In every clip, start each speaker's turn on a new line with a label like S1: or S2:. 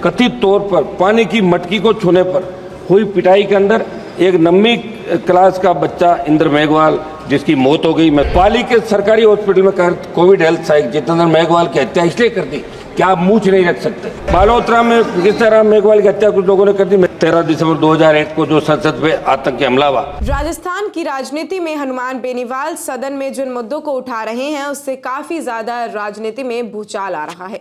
S1: कथित तौर पर पानी की मटकी को छूने पर हुई पिटाई के अंदर एक 9वीं क्लास का बच्चा इंद्र मेघवाल जिसकी मौत हो गई। मैं पाली के सरकारी हॉस्पिटल में कोविड हेल्थ सहायक जितेंद्र मेघवाल की हत्या इसलिए कर दी कि आप मूछ नहीं रख सकते। बालोतरा में किस मेघवाल की हत्या कुछ लोगों ने कर दी। 13 दिसंबर 2001 को जो संसद में आतंकी हमला हुआ।
S2: राजस्थान की राजनीति में हनुमान बेनीवाल सदन में जिन मुद्दों को उठा रहे हैं उससे काफी ज्यादा राजनीति में भूचाल आ रहा है।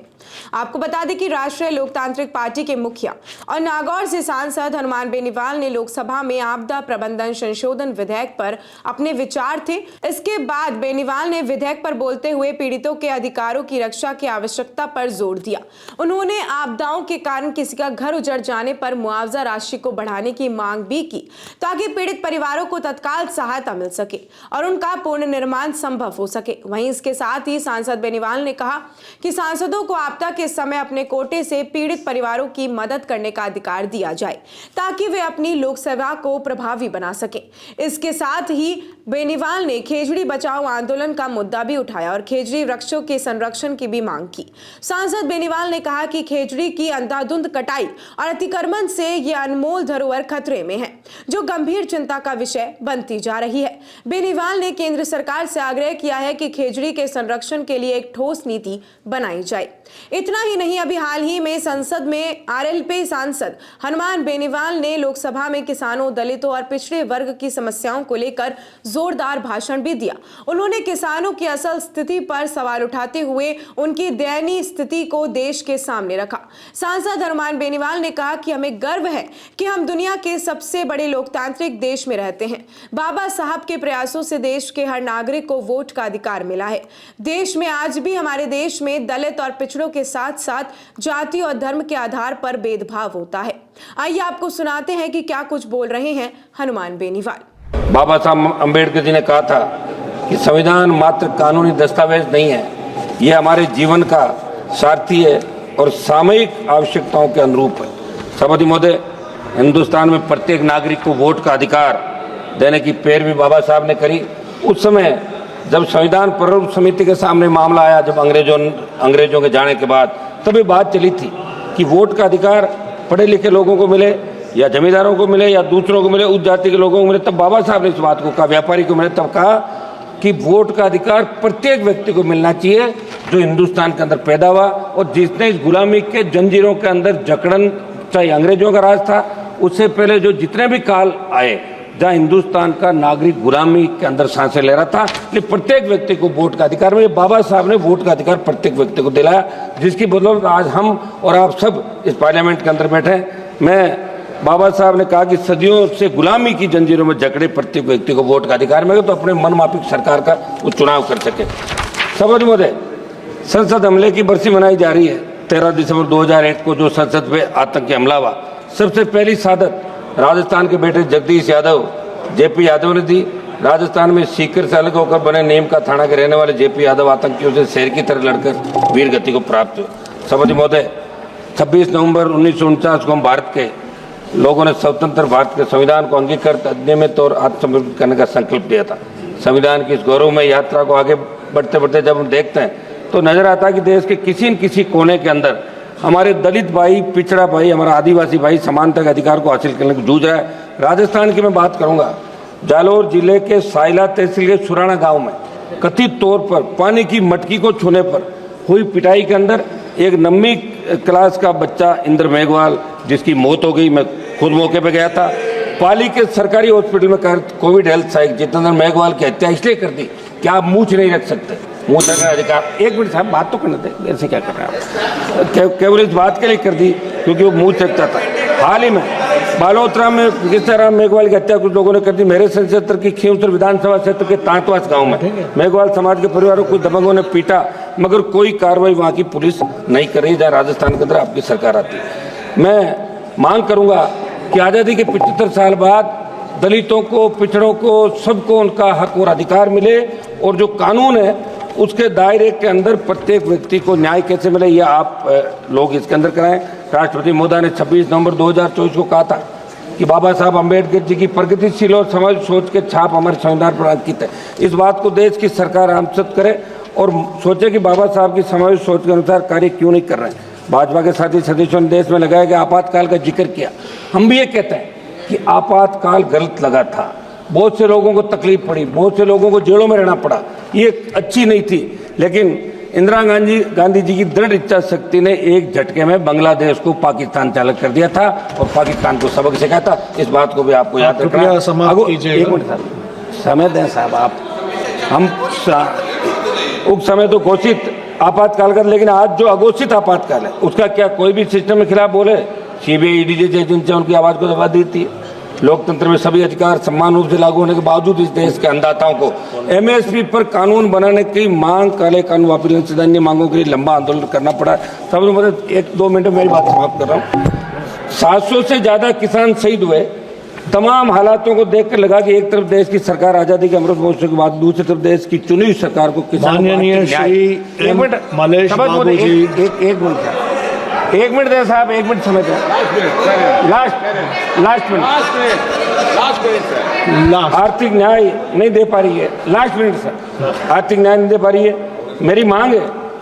S2: आपको बता दें कि राष्ट्रीय लोकतांत्रिक पार्टी के मुखिया और नागौर से सांसद हनुमान बेनीवाल ने लोकसभा में आपदा प्रबंधन संशोधन विधेयक पर अपने विचार थे। इसके बाद बेनीवाल ने विधेयक पर बोलते हुए पीड़ितों के अधिकारों की रक्षा की आवश्यकता पर जोर दिया। उन्होंने आपदाओं के कारण किसी का घर उजड़ जाने पर मुआवजा राशि को बढ़ाने की मांग भी की ताकि पीड़ित परिवारों को तत्काल सहायता मिल सके और उनका पुनर्निर्माण संभव हो सके। वहीं इसके साथ ही सांसद बेनीवाल ने कहा कि सांसदों को आपदा के समय अपने कोटे से पीड़ित परिवारों की मदद करने का अधिकार दिया जाए ताकि वे अपनी लोक सेवा को प्रभावी बना सके। इसके साथ ही बेनीवाल ने खेजड़ी बचाओ आंदोलन का मुद्दा भी उठाया और खेजड़ी वृक्षों के संरक्षण की भी मांग की। सांसद बेनीवाल ने कहा कि खेजड़ी की अंधाधुंध कटाई और अतिक्रमण से यह अनमोल धरोहर खतरे में है जो गंभीर चिंता का विषय बनती जा रही है। बेनीवाल ने केंद्र सरकार से आग्रह किया है कि खेजड़ी के संरक्षण के लिए एक ठोस नीति बनाई जाए। इतना ही नहीं, अभी हाल ही में संसद में आरएलपी सांसद हनुमान बेनीवाल ने लोकसभा में किसानों, दलितों और पिछड़े वर्ग की समस्याओं को लेकर जोरदार भाषण भी दिया। उन्होंने किसानों की असल स्थिति पर सवाल उठाते हुए उनकी दयनीय स्थिति को देश के सामने रखा। सांसद हनुमान बेनीवाल ने कहा कि हमें गर्व है कि हम दुनिया के सबसे बड़े लोकतांत्रिक देश में रहते हैं। बाबा साहब के प्रयासों से देश के हर नागरिक को वोट का अधिकार मिला है। देश में आज भी हमारे देश में दलित और पिछड़ों के साथ साथ जाति और धर्म के आधार पर भेदभाव होता है। आइए आपको सुनाते हैं कि क्या कुछ बोल रहे हैं हनुमान बेनीवाल।
S1: बाबा साहब अम्बेडकर जी ने कहा था कि संविधान मात्र कानूनी दस्तावेज नहीं है, यह हमारे जीवन का सारथी है और सामयिक आवश्यकताओं के अनुरूप है। सभापति महोदय, हिंदुस्तान में प्रत्येक नागरिक को वोट का अधिकार देने की पैरवी बाबा साहब ने करी। उस समय जब संविधान प्रारूप समिति के सामने मामला आया, जब अंग्रेजों के जाने के बाद, तभी बात चली थी कि वोट का अधिकार पढ़े लिखे लोगों को मिले या जमींदारों को मिले या दूसरों को मिले, उस जाति के लोगों को मिले। तब बाबा साहब ने इस बात को कहा, व्यापारी को मिले, तब कहा कि वोट का अधिकार प्रत्येक व्यक्ति को मिलना चाहिए जो हिंदुस्तान के अंदर पैदा हुआ और जिसने इस गुलामी के जंजीरों के अंदर जकड़न, चाहे अंग्रेजों का राज था, उससे पहले जो जितने भी काल आए जहाँ हिंदुस्तान का नागरिक गुलामी के अंदर सांसें ले रहा था, कि प्रत्येक व्यक्ति को वोट का अधिकार मिले। बाबा साहब ने वोट का अधिकार प्रत्येक व्यक्ति को दिलाया, जिसकी बदौलत आज हम और आप सब इस पार्लियामेंट के अंदर बैठे हैं। मैं बाबा साहब ने कहा कि सदियों से गुलामी की जंजीरों में जकड़े प्रत्येक व्यक्ति को वोट का अधिकार मिले तो अपने मनमाफिक सरकार का वो चुनाव कर सके। समझ महोदय, संसद हमले की बरसी मनाई जा रही है। 13 दिसंबर 2001 को जो संसद में आतंकी हमला हुआ, सबसे पहली शहादत राजस्थान के बेटे जगदीश यादव, जेपी यादव ने दी। राजस्थान में सीकर से अलग होकर बने नीम का थाना के रहने वाले जेपी यादव आतंकियों से शेर की तरह लड़कर वीर गति को प्राप्त हुए। सभापति महोदय, 26 नवंबर 1949 को हम भारत के लोगों ने स्वतंत्र भारत के संविधान को अंगीकृत, नियमित और आत्मसमर्पित करने का संकल्प लिया था। संविधान की इस गौरवमय यात्रा को आगे बढ़ते बढ़ते जब हम देखते हैं तो नजर आता है कि देश के किसी न किसी कोने के अंदर हमारे दलित भाई, पिछड़ा भाई, हमारा आदिवासी भाई समानता के अधिकार को हासिल करने को जूझ रहा है। राजस्थान की मैं बात करूंगा, जालोर जिले के साइला तहसील के सुराना गांव में कथित तौर पर पानी की मटकी को छूने पर हुई पिटाई के अंदर एक 9वीं क्लास का बच्चा इंद्र मेघवाल जिसकी मौत हो गई। मैं खुद मौके पर गया था। पाली के सरकारी हॉस्पिटल में कोविड हेल्थ सहायक जितेंद्र मेघवाल की हत्या इसलिए कर दी कि आप मूछ नहीं रख सकते। मुंह तक अधिकार, एक मिनट साहब बात तो करने दें, ऐसे क्या कर रहे हैं आप? केवल इस बात के लिए कर दी क्योंकि वो मुंह सकता था। हाल ही में बालोतरा में किस मेघवाल की हत्या कुछ लोगों ने कर दी। मेरे संसदीय क्षेत्र की खींवसर विधानसभा क्षेत्र के तांतवास गांव में मेघवाल समाज के परिवारों को दबंगों ने पीटा, मगर कोई कार्रवाई वहां की पुलिस नहीं कर रही जहाँ राजस्थान के अंदर आपकी सरकार आती है। मैं मांग करूंगा कि आज़ादी के 75 साल बाद दलितों को, पिछड़ों को, सबको उनका हक और अधिकार मिले और जो कानून है उसके दायरे के अंदर प्रत्येक व्यक्ति को न्याय कैसे मिले, ये आप लोग इसके अंदर कराएं। राष्ट्रपति महोदय ने 26 नवंबर 2024 को कहा था कि बाबा साहब अम्बेडकर जी की प्रगतिशील और समाज सोच के छाप हमारे संविधान पर अंकित है। इस बात को देश की सरकार आमसद करे और सोचे कि बाबा साहब की समाज सोच के अनुसार कार्य क्यों नहीं कर रहे हैं। भाजपा के साथी सदस्यों ने देश में लगाया कि आपातकाल का जिक्र किया। हम भी ये कहते हैं कि आपातकाल गलत लगा था, बहुत से लोगों को तकलीफ पड़ी, बहुत से लोगों को जेलों में रहना पड़ा, ये अच्छी नहीं थी। लेकिन इंदिरा गांधी जी की दृढ़ इच्छा शक्ति ने एक झटके में बांग्लादेश को पाकिस्तान चालक कर दिया था और पाकिस्तान को सबक सिखाया था। इस बात को भी आपको याद रखना है। एक मिनट साहब, समय दें साहब आप। हम उस समय तो घोषित आपातकाल का, लेकिन आज जो अघोषित आपातकाल है उसका क्या कोई भी सिस्टम के खिलाफ बोले? सीबीआई ईडी जैसी एजेंसियां उनकी आवाज को दबा देती है। लोकतंत्र में सभी अधिकार समान रूप से लागू होने के बावजूद इस देश के अन्नदाताओं को एमएसपी पर कानून बनाने की मांग, काले कानून वापस सैन्य मांगों के लिए लंबा आंदोलन करना पड़ा। सब मतलब 1-2 मिनट में मेरी बात समाप्त कर रहा हूँ। 700 से ज्यादा किसान शहीद हुए। तमाम हालातों को देखकर लगा कि एक तरफ देश की सरकार आजादी के अमृत महोत्सव के बाद, दूसरी तरफ देश की चुनी हुई सरकार को किसान एक मिनट दे साहब, 1 मिनट समय दें। लास्ट मिनट आर्थिक न्याय नहीं दे पा रही है। लास्ट मिनट सर, आर्थिक न्याय नहीं दे पा रही है। मेरी मांग है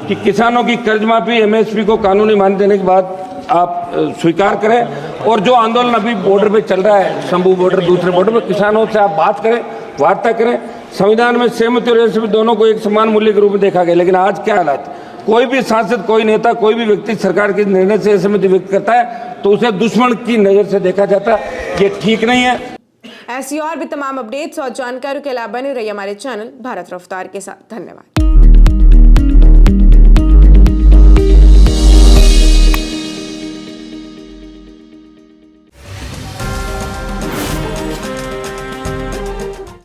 S1: कि किसानों की कर्ज माफी, एमएसपी को कानूनी मान्यता देने के बाद आप स्वीकार करें। और जो आंदोलन अभी बॉर्डर पे चल रहा है, शंभू बॉर्डर, दूसरे बॉर्डर पे, किसानों से आप बात करें, वार्ता करें। संविधान में सहमति और एमएसपी दोनों को एक समान मूल्य के रूप में देखा गया, लेकिन आज क्या हालात? कोई भी सांसद, कोई नेता, कोई भी व्यक्ति सरकार के निर्णय से असहमति व्यक्त करता है तो उसे दुश्मन की नजर से देखा जाता है। ये ठीक नहीं है।
S2: ऐसी और भी तमाम अपडेट्स और जानकारियों के लिए बने रहिए हमारे चैनल भारत रफ्तार के साथ। धन्यवाद।